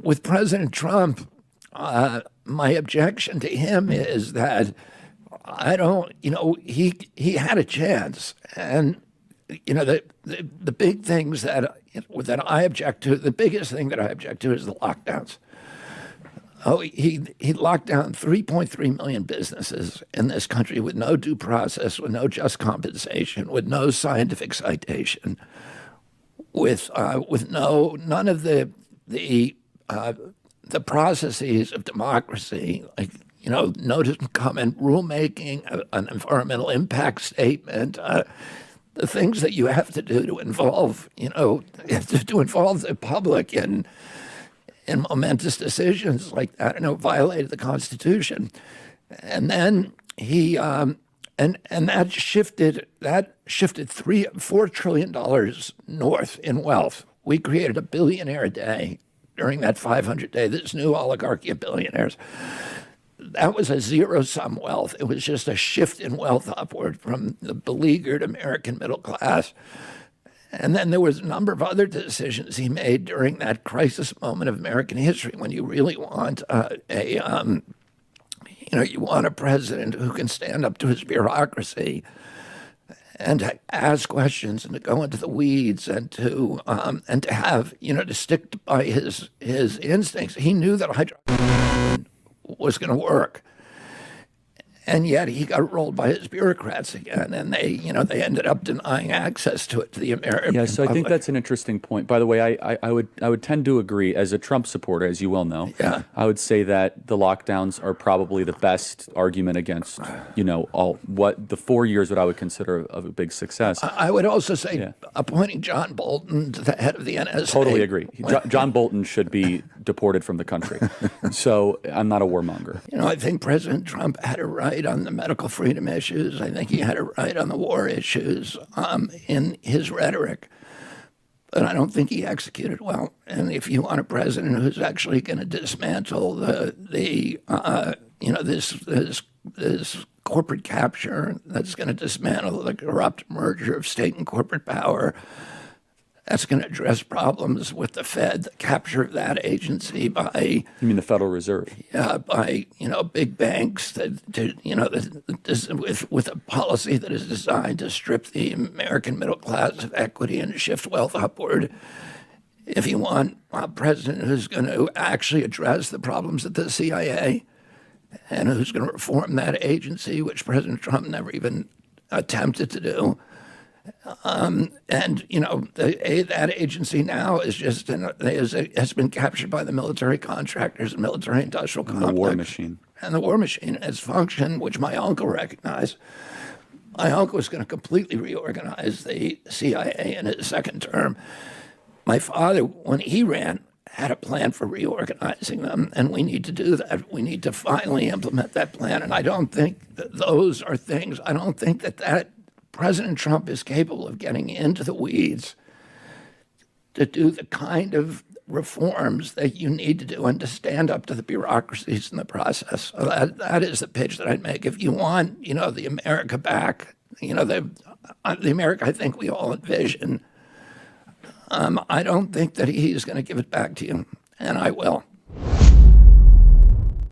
with President Trump, my objection to him is that he had a chance. And, the big things that I object to, the biggest thing that I object to is the lockdowns. He locked down 3.3 million businesses in this country with no due process, with no just compensation, with no scientific citation, with none of the processes of democracy, like notice and comment rulemaking, an environmental impact statement, the things that you have to do to involve the public in momentous decisions like that, violated the Constitution. And then he and that shifted $4 trillion north in wealth. We created a billionaire a day during that 500-day, this new oligarchy of billionaires. That was a zero-sum wealth. It was just a shift in wealth upward from the beleaguered American middle class. And then there was a number of other decisions he made during that crisis moment of American history when you really want you want a president who can stand up to his bureaucracy and to ask questions and to go into the weeds and to have, to stick by his instincts. He knew that hydroxychloroquine was going to work. And yet he got rolled by his bureaucrats again, and they ended up denying access to it to the American public. So I think that's an interesting point. By the way, I would tend to agree as a Trump supporter, as you well know. Yeah. I would say that the lockdowns are probably the best argument against, what the 4 years what I would consider of a big success. I would also say appointing John Bolton to the head of the NSA. Totally agree. John Bolton should be deported from the country. So I'm not a warmonger. I think President Trump had a right on the medical freedom issues. I think he had a right on the war issues in his rhetoric. But I don't think he executed well. And if you want a president who's actually going to dismantle this corporate capture, that's going to dismantle the corrupt merger of state and corporate power, that's going to address problems with the Fed, the capture of that agency by... You mean the Federal Reserve? Yeah, by, big banks with a policy that is designed to strip the American middle class of equity and shift wealth upward. If you want a president who's going to actually address the problems at the CIA and who's going to reform that agency, which President Trump never even attempted to do, that agency now is has been captured by the military contractors and military industrial complex. And the war machine. And the war machine, its function, which my uncle recognized. My uncle was going to completely reorganize the CIA in his second term. My father, when he ran, had a plan for reorganizing them, and we need to do that. We need to finally implement that plan. And I don't think that those are things, I don't think that President Trump is capable of getting into the weeds to do the kind of reforms that you need to do and to stand up to the bureaucracies in the process. So that is the pitch that I'd make. If you want, the America back, the America I think we all envision, I don't think that he's going to give it back to you, and I will.